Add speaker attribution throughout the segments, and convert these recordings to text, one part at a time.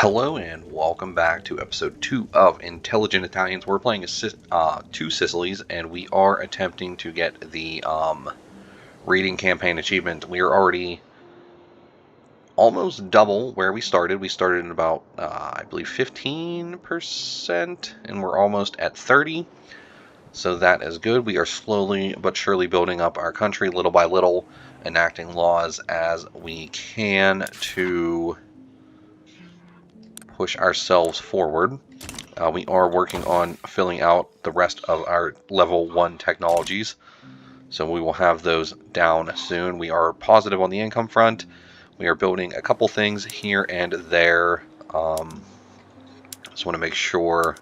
Speaker 1: Hello and welcome back to episode 2 of Intelligent Italians. We're playing two Sicilies, and we are attempting to get the raiding campaign achievement. We are already almost double where we started. We started at about, I believe, 15%, and we're almost at 30. So that is good. We are slowly but surely building up our country little by little, enacting laws as we can to push ourselves forward. We are working on filling out the rest of our level 1 technologies, so we will have those down soon. We are positive on the income front. We are building a couple things here and there. Just want to make sure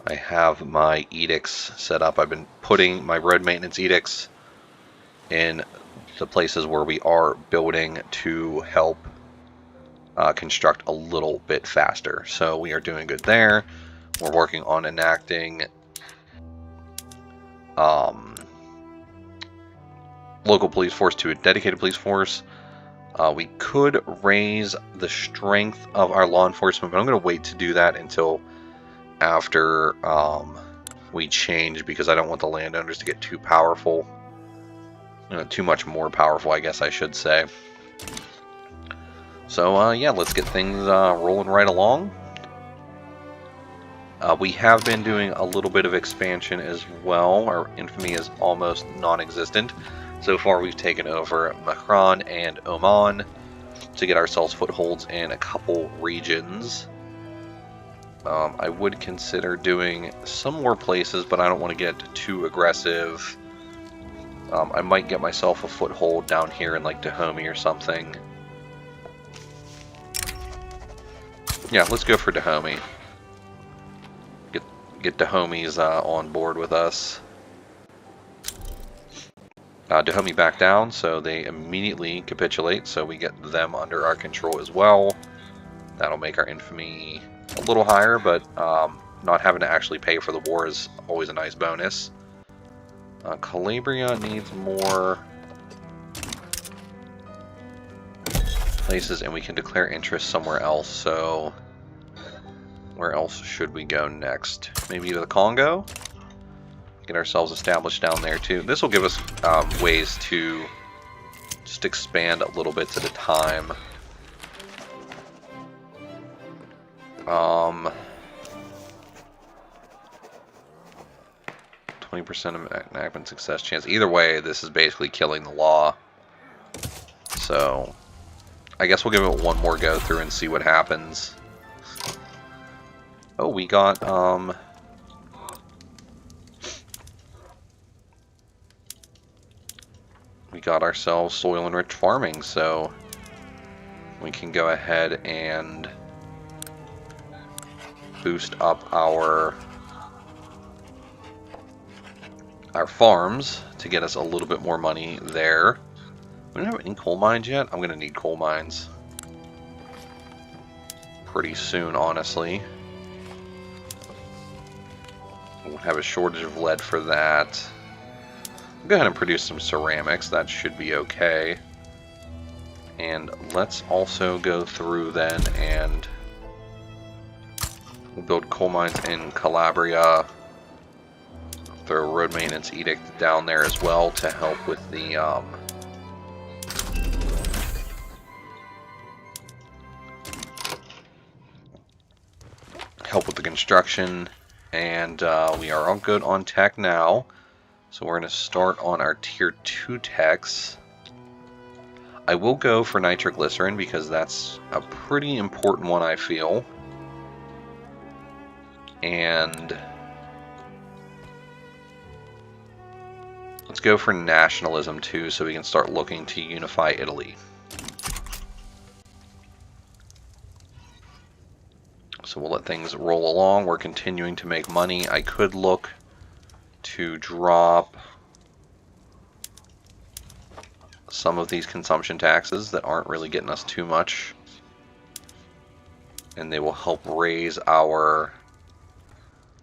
Speaker 1: I have my edicts set up. I've been putting my road maintenance edicts in the places where we are building to help construct a little bit faster. So we are doing good there. We're working on enacting local police force to a dedicated police force. We could raise the strength of our law enforcement, but I'm going to wait to do that until after we change, because I don't want the landowners to get too powerful. Too much more powerful, I guess I should say. So, yeah, let's get things rolling right along. We have been doing a little bit of expansion as well. Our infamy is almost non-existent. So far, we've taken over Mahran and Oman to get ourselves footholds in a couple regions. I would consider doing some more places, but I don't want to get too aggressive. I might get myself a foothold down here in like Dahomey or something. Yeah, let's go for Dahomey. Get Dahomey's on board with us. Dahomey back down, so they immediately capitulate, so we get them under our control as well. That'll make our infamy a little higher, but not having to actually pay for the war is always a nice bonus. Calabria needs more places, and we can declare interest somewhere else, so where else should we go next? Maybe to the Congo? Get ourselves established down there too. This will give us ways to just expand a little bit at a time. 20% of enactment success chance. Either way, this is basically killing the law. So I guess we'll give it one more go through and see what happens. Oh, we got ourselves soil enriched farming, so we can go ahead and boost up our farms to get us a little bit more money there. We don't have any coal mines yet. I'm gonna need coal mines pretty soon, honestly. We'll have a shortage of lead for that. I'll go ahead and produce some ceramics. That should be okay. And let's also go through then and we'll build coal mines in Calabria. Throw a road maintenance edict down there as well to help with the construction. And we are all good on tech now. So we're going to start on our tier 2 techs. I will go for nitroglycerin because that's a pretty important one, I feel. And let's go for nationalism too, so we can start looking to unify Italy. So we'll let things roll along. We're continuing to make money. I could look to drop some of these consumption taxes that aren't really getting us too much, and they will help raise our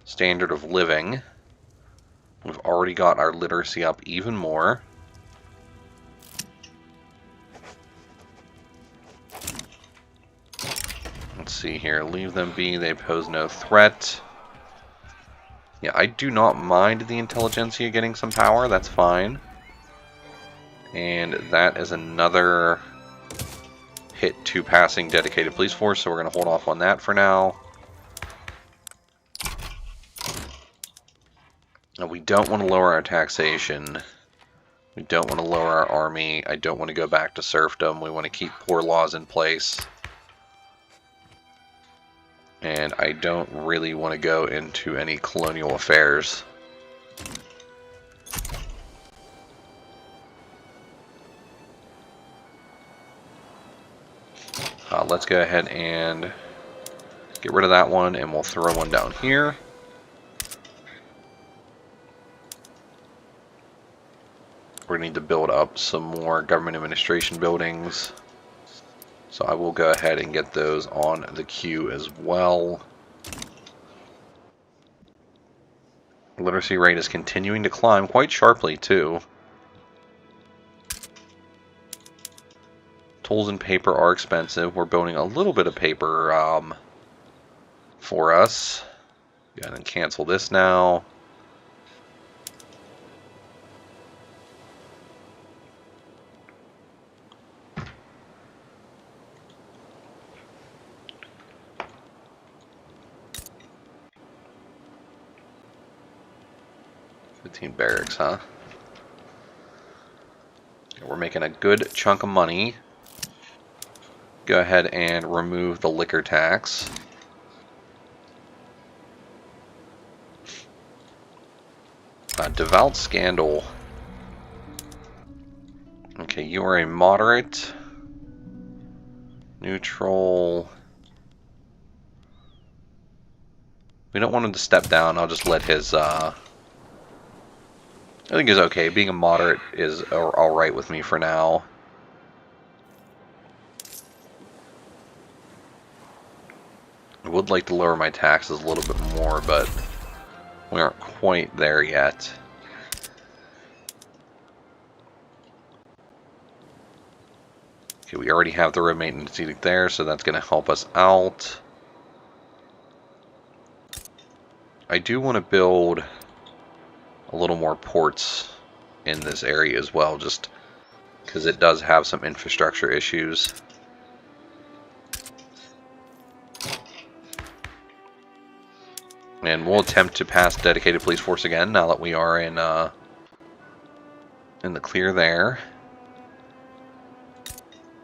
Speaker 1: standard of living. We've already got our literacy up even more. Let's see here. Leave them be. They pose no threat. Yeah, I do not mind the Intelligentsia getting some power. That's fine. And that is another hit to passing dedicated police force, so we're going to hold off on that for now. Now, we don't want to lower our taxation. We don't want to lower our army. I don't want to go back to serfdom. We want to keep poor laws in place. And I don't really want to go into any colonial affairs. Let's go ahead and get rid of that one, and we'll throw one down here. We're going to need to build up some more government administration buildings. So I will go ahead and get those on the queue as well. Literacy rate is continuing to climb quite sharply too. Tools and paper are expensive. We're building a little bit of paper for us. Go ahead and cancel this now. Barracks, huh? We're making a good chunk of money. Go ahead and remove the liquor tax. Devout Scandal. Okay, you are a moderate. Neutral. We don't want him to step down. I'll just let his... I think it's okay. Being a moderate is alright with me for now. I would like to lower my taxes a little bit more, but we aren't quite there yet. Okay, we already have the road maintenance edict there, so that's going to help us out. I do want to build a little more ports in this area as well, just because it does have some infrastructure issues. And we'll attempt to pass dedicated police force again now that we are in the clear there.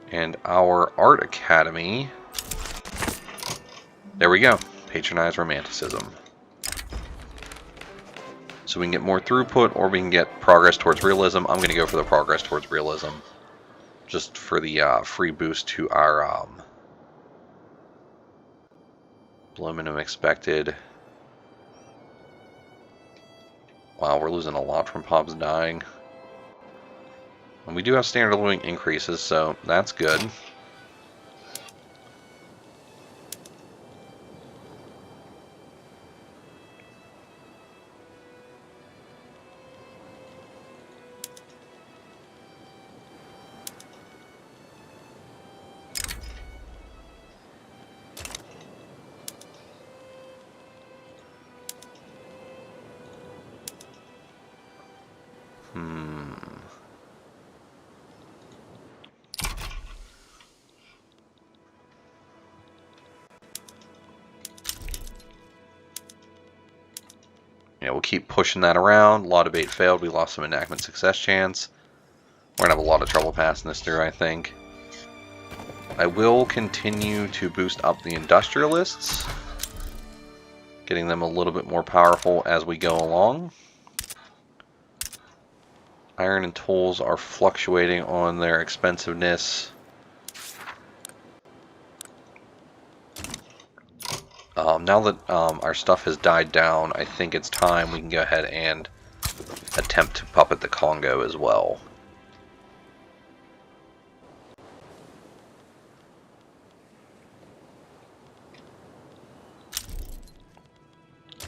Speaker 1: And our art academy, there we go, patronize romanticism. So we can get more throughput, or we can get progress towards realism. I'm going to go for the progress towards realism, just for the free boost to our below minimum expected. Wow, we're losing a lot from Pobs dying. And we do have standard of living increases, so that's good. Yeah, we'll keep pushing that around. Law debate failed. We lost some enactment success chance. We're going to have a lot of trouble passing this through, I think. I will continue to boost up the industrialists, getting them a little bit more powerful as we go along. Iron and tools are fluctuating on their expensiveness. Now that our stuff has died down, I think it's time we can go ahead and attempt to puppet the Congo as well.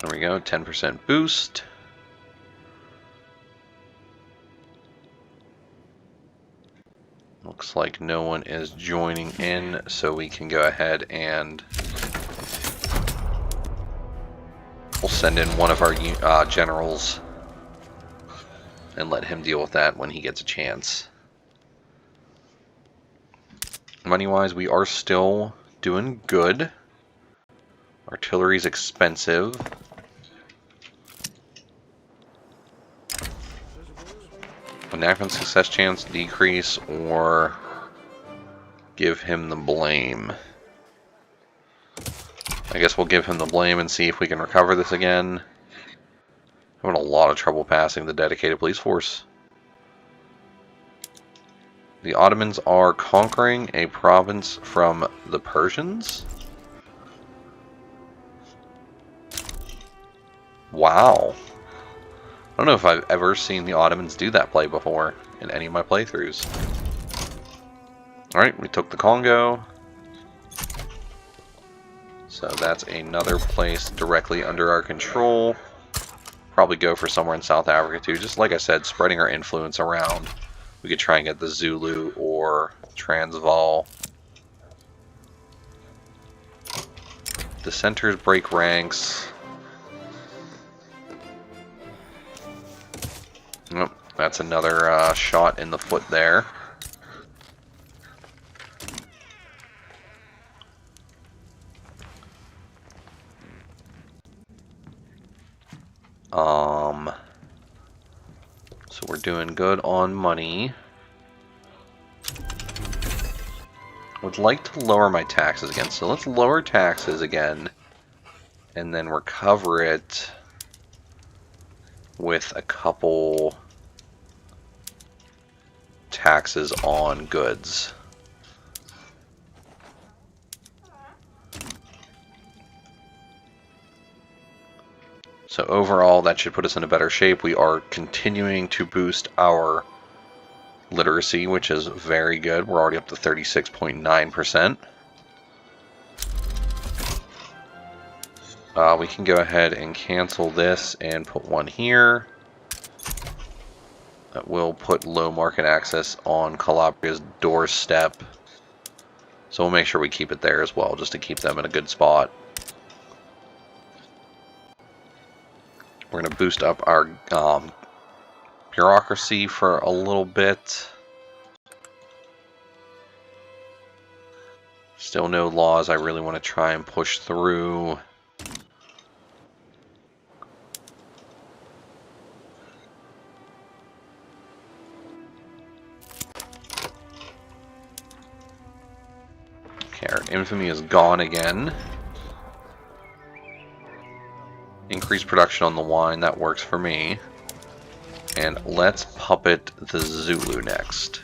Speaker 1: There we go, 10% boost. Looks like no one is joining in, so we can go ahead and we'll send in one of our generals and let him deal with that when he gets a chance. Money-wise, we are still doing good. Artillery's expensive. Enactment success chance decrease or give him the blame. I guess we'll give him the blame and see if we can recover this again. Having a lot of trouble passing the dedicated police force. The Ottomans are conquering a province from the Persians. Wow. I don't know if I've ever seen the Ottomans do that play before in any of my playthroughs. Alright, we took the Congo. So that's another place directly under our control. Probably go for somewhere in South Africa too. Just like I said, spreading our influence around. We could try and get the Zulu or Transvaal. Dissenters break ranks. Oh, that's another shot in the foot there. So we're doing good on money. Would like to lower my taxes again. So let's lower taxes again and then recover it with a couple taxes on goods. So overall, that should put us in a better shape. We are continuing to boost our literacy, which is very good. We're already up to 36.9%. We can go ahead and cancel this and put one here. That will put low market access on Calabria's doorstep. So we'll make sure we keep it there as well, just to keep them in a good spot. We're going to boost up our bureaucracy for a little bit. Still no laws I really want to try and push through. Okay, our infamy is gone again. Increase production on the wine, that works for me. And let's puppet the Zulu next.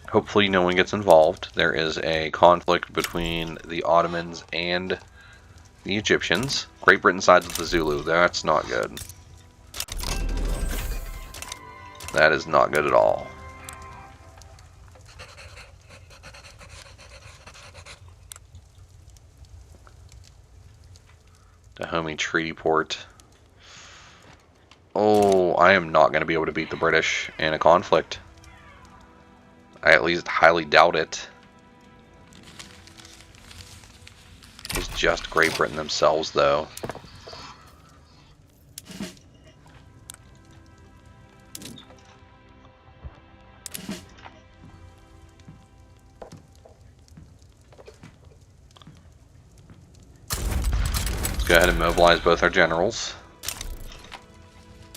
Speaker 1: Hopefully no one gets involved. There is a conflict between the Ottomans and the Egyptians. Great Britain sides with the Zulu. That's not good. That is not good at all. Dahomey Treaty Port. Oh, I am not going to be able to beat the British in a conflict. I at least highly doubt it. It's just Great Britain themselves, though. Let's go ahead and mobilize both our generals.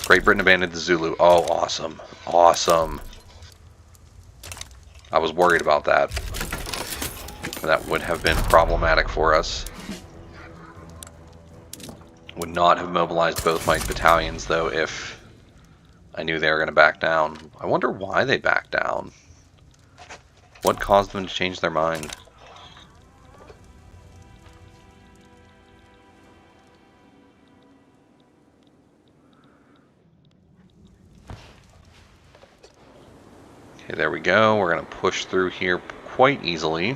Speaker 1: Great Britain abandoned the Zulu. Oh, awesome. Awesome. I was worried about that. That would have been problematic for us. Would not have mobilized both my battalions, though, if I knew they were going to back down. I wonder why they backed down. What caused them to change their mind? Okay, there we go. We're going to push through here quite easily.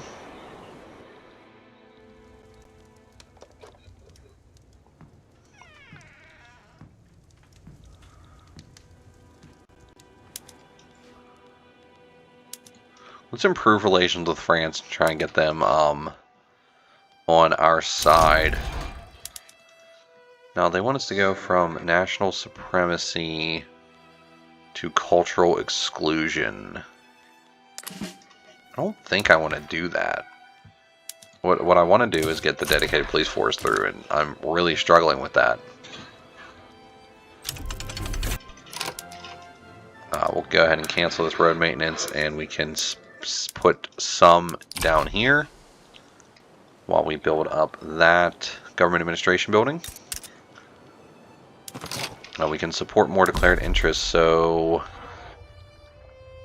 Speaker 1: Let's improve relations with France and try and get them on our side. Now, they want us to go from national supremacy to cultural exclusion. I don't think I want to do that. What I want to do is get the dedicated police force through, and I'm really struggling with that. We'll go ahead and cancel this road maintenance, and we can put some down here while we build up that government administration building. Now we can support more declared interests, so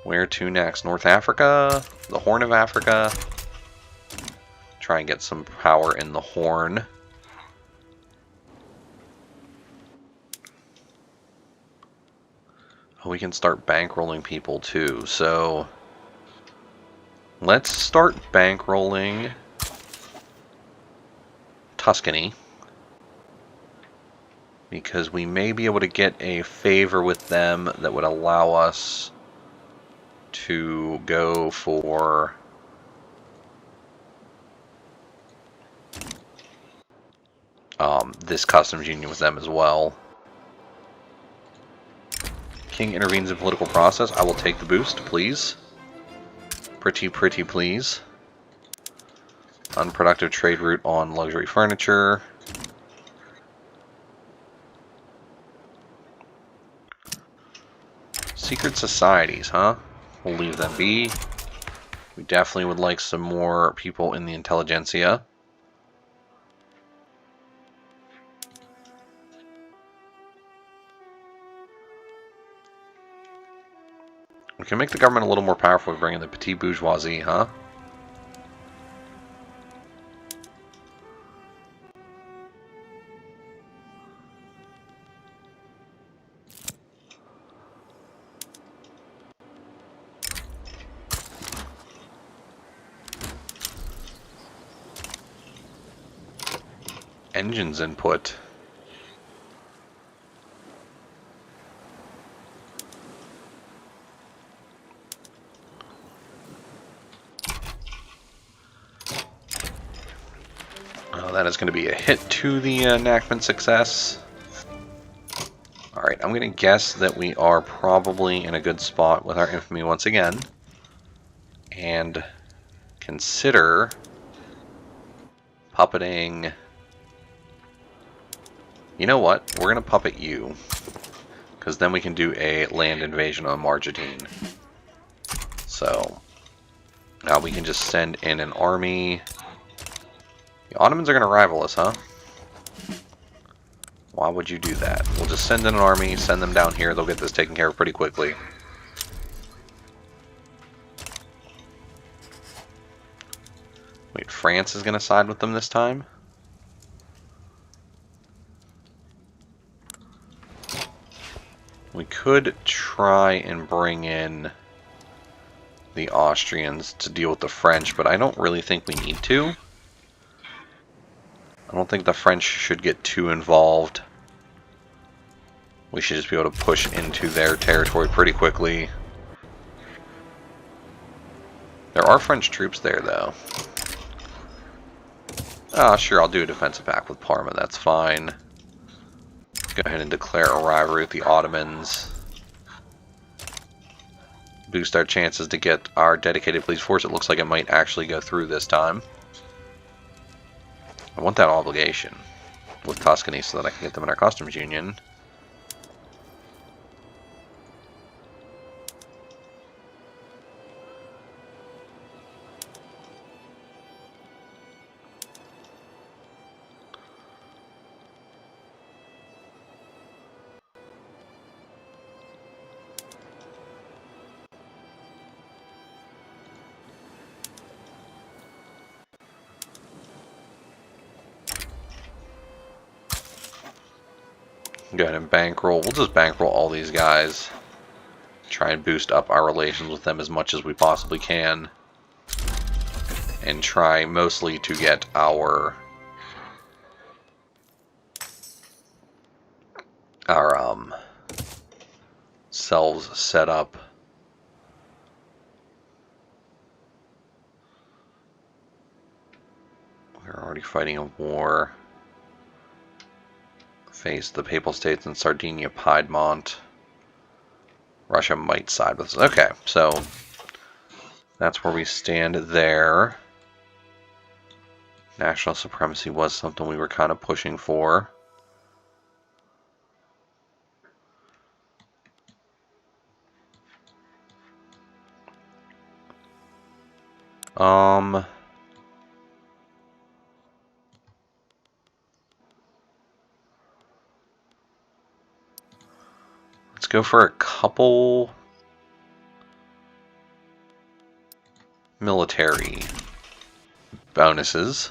Speaker 1: where to next? North Africa? The Horn of Africa? Try and get some power in the Horn. We can start bankrolling people too, so let's start bankrolling Tuscany, because we may be able to get a favor with them that would allow us to go for this customs union with them as well. King intervenes in political process. I will take the boost, please. Pretty please. Unproductive trade route on luxury furniture. Secret societies, huh? We'll leave them be. We definitely would like some more people in the intelligentsia. We can make the government a little more powerful by bringing the petite bourgeoisie, huh? Engines input. That is going to be a hit to the enactment success. Alright, I'm going to guess that we are probably in a good spot with our infamy once again. And consider puppeting. You know what? We're going to puppet you, because then we can do a land invasion on Margentine. So now we can just send in an army. The Ottomans are going to rival us, huh? Why would you do that? We'll just send in an army, send them down here, they'll get this taken care of pretty quickly. Wait, France is going to side with them this time? We could try and bring in the Austrians to deal with the French, but I don't really think we need to. I don't think the French should get too involved. We should just be able to push into their territory pretty quickly. There are French troops there, though. Ah, sure, I'll do a defensive pact with Parma, that's fine. Go ahead and declare a rivalry with the Ottomans. Boost our chances to get our dedicated police force. It looks like it might actually go through this time. I want that obligation with Tuscany so that I can get them in our customs union. Go ahead and bankroll. We'll just bankroll all these guys. Try and boost up our relations with them as much as we possibly can. And try mostly to get our selves set up We're already fighting a war. Face the Papal States in Sardinia, Piedmont. Russia might side with us. Okay, so that's where we stand there. National supremacy was something we were kind of pushing for. Let's go for a couple military bonuses.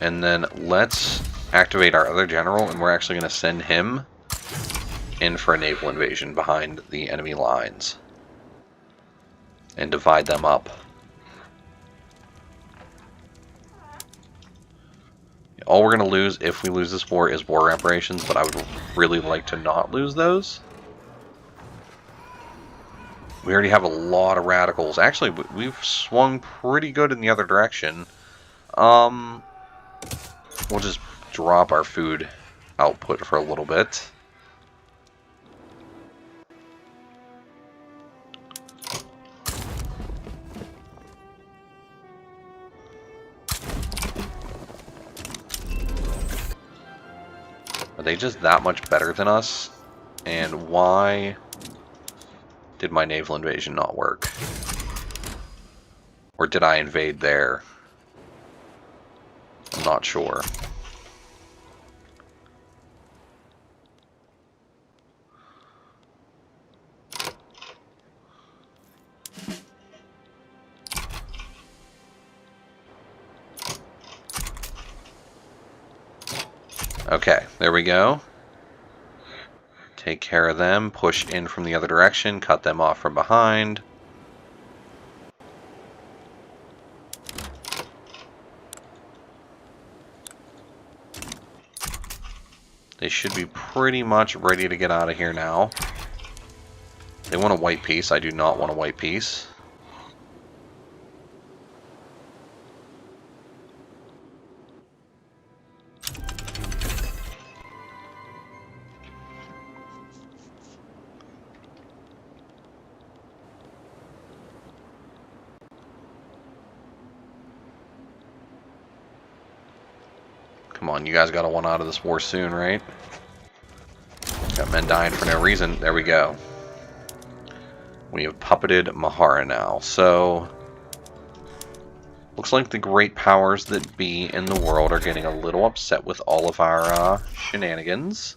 Speaker 1: And then let's activate our other general, and we're actually going to send him in for a naval invasion behind the enemy lines and divide them up. All we're going to lose if we lose this war is war reparations, but I would really like to not lose those. We already have a lot of radicals. Actually, we've swung pretty good in the other direction. We'll just drop our food output for a little bit. Are they just that much better than us? And why did my naval invasion not work? Or did I invade there? I'm not sure. Okay, there we go. Take care of them, push in from the other direction, cut them off from behind. They should be pretty much ready to get out of here now. They want a white peace. I do not want a white peace. Come on, you guys gotta want out of this war soon, right? Got men dying for no reason. There we go. We have puppeted Mahara now. So, looks like the great powers that be in the world are getting a little upset with all of our shenanigans.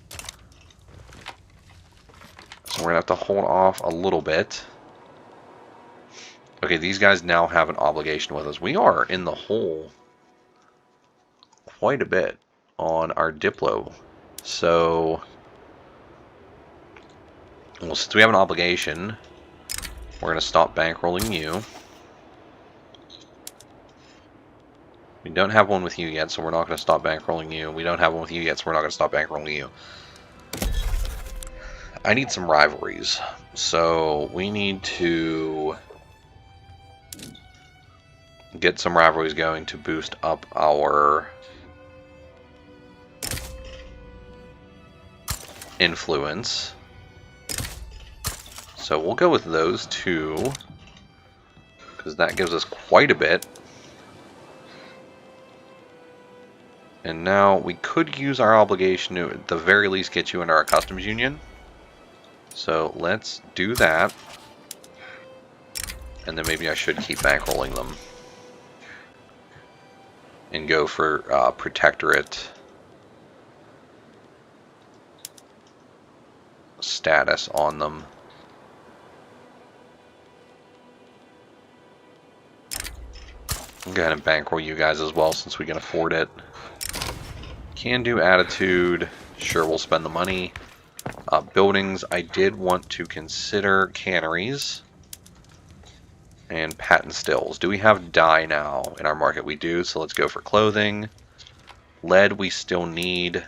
Speaker 1: So we're going to have to hold off a little bit. Okay, these guys now have an obligation with us. We are in the hole quite a bit on our Diplo. So, well, since we have an obligation, we're going to stop bankrolling you. We don't have one with you yet, so we're not going to stop bankrolling you. We don't have one with you yet, so we're not going to stop bankrolling you. I need some rivalries. So, we need to get some rivalries going to boost up our influence. So we'll go with those two, because that gives us quite a bit. And now we could use our obligation to at the very least get you into our customs union. So let's do that. And then maybe I should keep bankrolling them. And go for protectorate status on them. I'll go ahead and bankroll you guys as well since we can afford it. Can do attitude. Sure, we'll spend the money. Buildings, I did want to consider canneries and patent stills. Do we have dye now in our market? We do, so let's go for clothing. Lead we still need.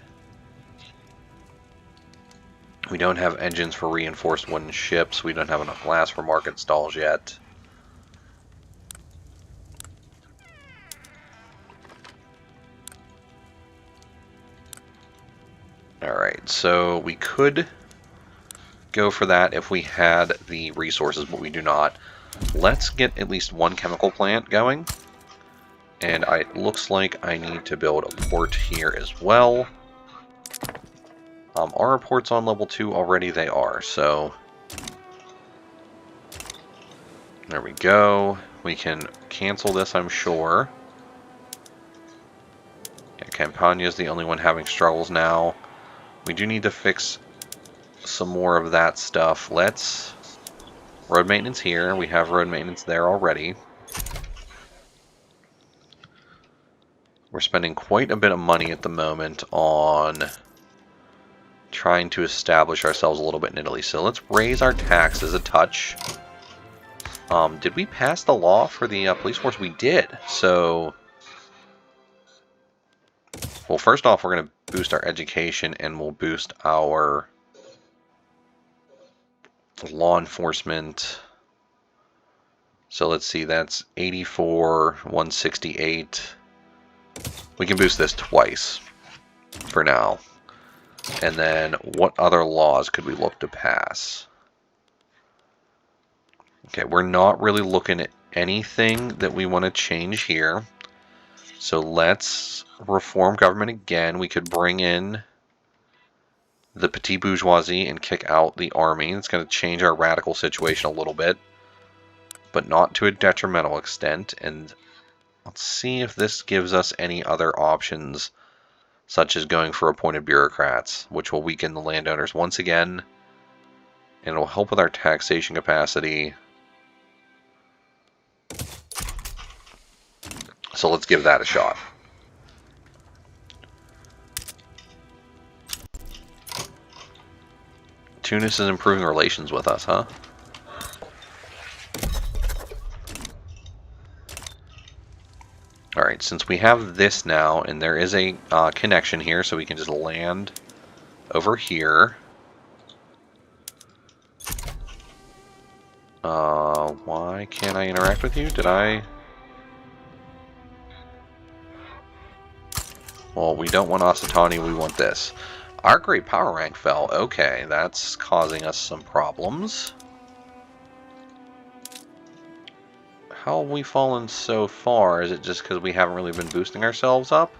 Speaker 1: We don't have engines for reinforced wooden ships. We don't have enough glass for market stalls yet. Alright, so we could go for that if we had the resources, but we do not. Let's get at least one chemical plant going. And it looks like I need to build a port here as well. Are our ports on level 2 already? They are, so... There we go. We can cancel this, I'm sure. Yeah, Campania's the only one having struggles now. We do need to fix some more of that stuff. Let's... Road maintenance here. We have road maintenance there already. We're spending quite a bit of money at the moment on trying to establish ourselves a little bit in Italy. So let's raise our taxes a touch. Did we pass the law for the police force? We did. So, well, first off, we're going to boost our education and we'll boost our law enforcement. So let's see, that's 84, 168. We can boost this twice for now. And then what other laws could we look to pass? Okay, we're not really looking at anything that we want to change here. So let's reform government again. We could bring in the petit bourgeoisie and kick out the army. It's going to change our radical situation a little bit, but not to a detrimental extent. And let's see if this gives us any other options, such as going for appointed bureaucrats, which will weaken the landowners once again, and it'll help with our taxation capacity. So let's give that a shot. Tunis is improving relations with us, huh? Alright, since we have this now, and there is a connection here, so we can just land over here. Why can't I interact with you? Did I... Well, we don't want Asatani, we want this. Our great power rank fell. Okay, that's causing us some problems. How have we fallen so far? Is it just because we haven't really been boosting ourselves up?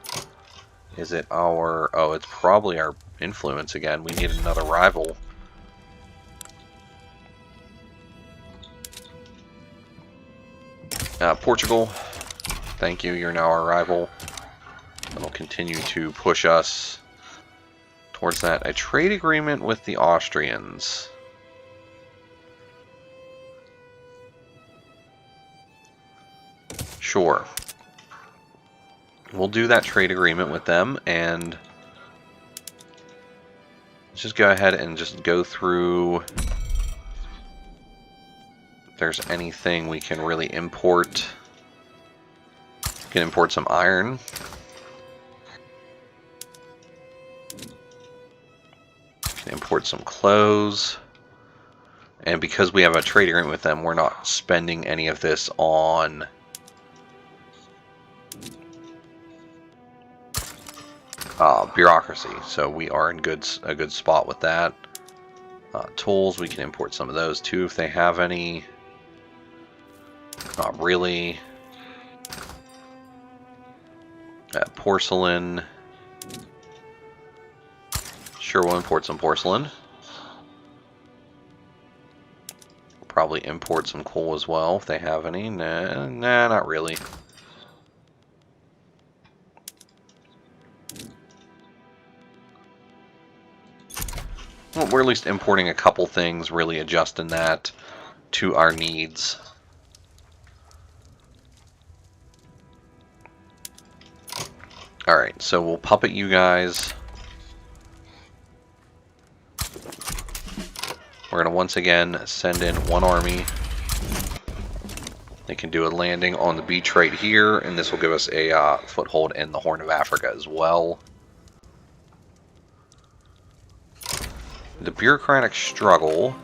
Speaker 1: Is it our... Oh, it's probably our influence again. We need another rival. Portugal, thank you, you're now our rival. That'll continue to push us towards that. A trade agreement with the Austrians. Sure. We'll do that trade agreement with them, and let's just go ahead and just go through if there's anything we can really import. We can import some iron. We can import some clothes. And because we have a trade agreement with them, we're not spending any of this on bureaucracy, so we are in a good spot with that. Tools, we can import some of those too if they have any. Not really. Porcelain. Sure, we'll import some porcelain. Probably import some coal as well if they have any. Nah, not really. Well, we're at least importing a couple things, really adjusting that to our needs. Alright, so we'll puppet you guys. We're going to once again send in one army. They can do a landing on the beach right here, and this will give us a foothold in the Horn of Africa as well. The bureaucratic struggle.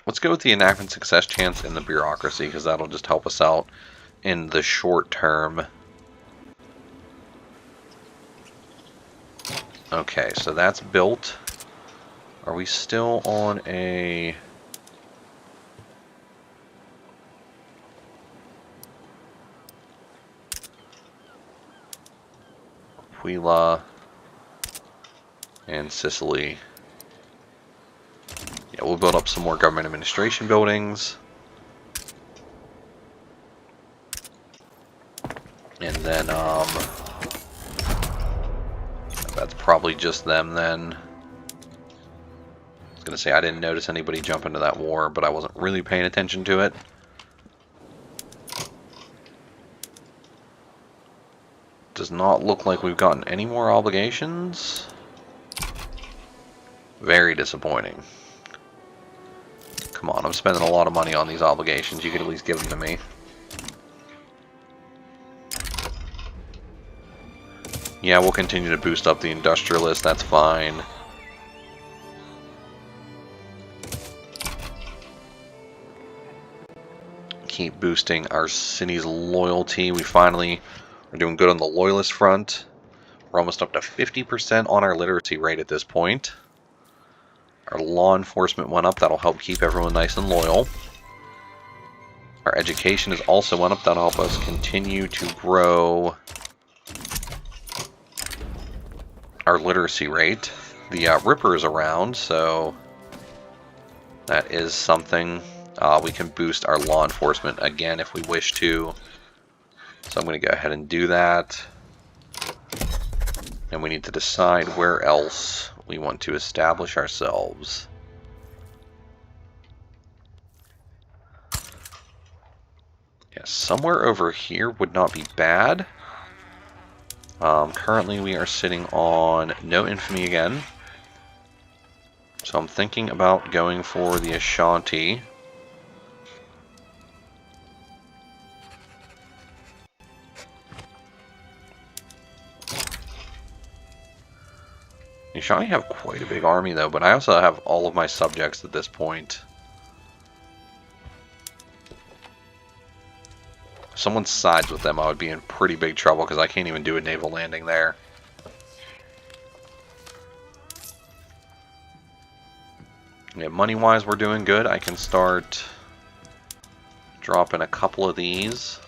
Speaker 1: Let's go with the enactment success chance in the bureaucracy, because that'll just help us out in the short term. Okay, so that's built. Are we still on a... Aquila and Sicily? Yeah, we'll build up some more government administration buildings. And then, that's probably just them then. I was going to say, I didn't notice anybody jump into that war, but I wasn't really paying attention to it. Does not look like we've gotten any more obligations. Very disappointing. Come on, I'm spending a lot of money on these obligations. You could at least give them to me. Yeah, we'll continue to boost up the industrialists. That's fine. Keep boosting our city's loyalty. We finally are doing good on the loyalist front. We're almost up to 50% on our literacy rate at this point. Our law enforcement went up. That'll help keep everyone nice and loyal. Our education has also went up. That'll help us continue to grow our literacy rate. The Ripper is around, so that is something. We can boost our law enforcement again if we wish to. So I'm going to go ahead and do that. And we need to decide where else we want to establish ourselves. Yeah, somewhere over here would not be bad. Currently we are sitting on no infamy again. So I'm thinking about going for the Ashanti. The Ashanti have quite a big army though, but I also have all of my subjects at this point. If someone sides with them, I would be in pretty big trouble because I can't even do a naval landing there. Yeah, money-wise, we're doing good. I can start dropping a couple of these.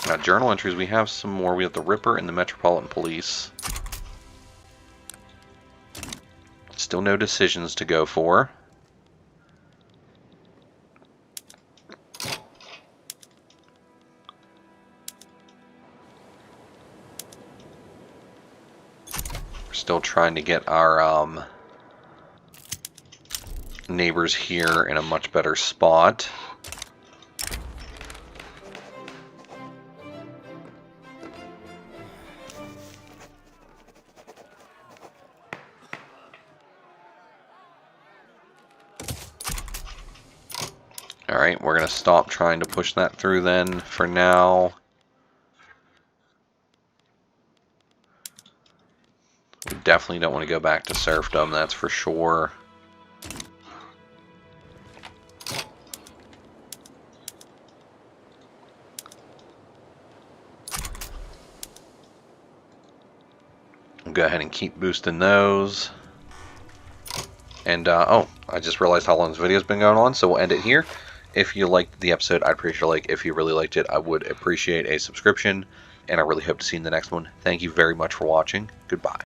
Speaker 1: Now, journal entries, we have some more. We have the Ripper and the Metropolitan Police. Still no decisions to go for. Still trying to get our neighbors here in a much better spot. Alright, we're going to stop trying to push that through then for now. We definitely don't want to go back to serfdom, that's for sure. We'll go ahead and keep boosting those. And, oh, I just realized how long this video's been going on, so we'll end it here. If you liked the episode, I'd appreciate a like. If you really liked it, I would appreciate a subscription. And I really hope to see you in the next one. Thank you very much for watching. Goodbye.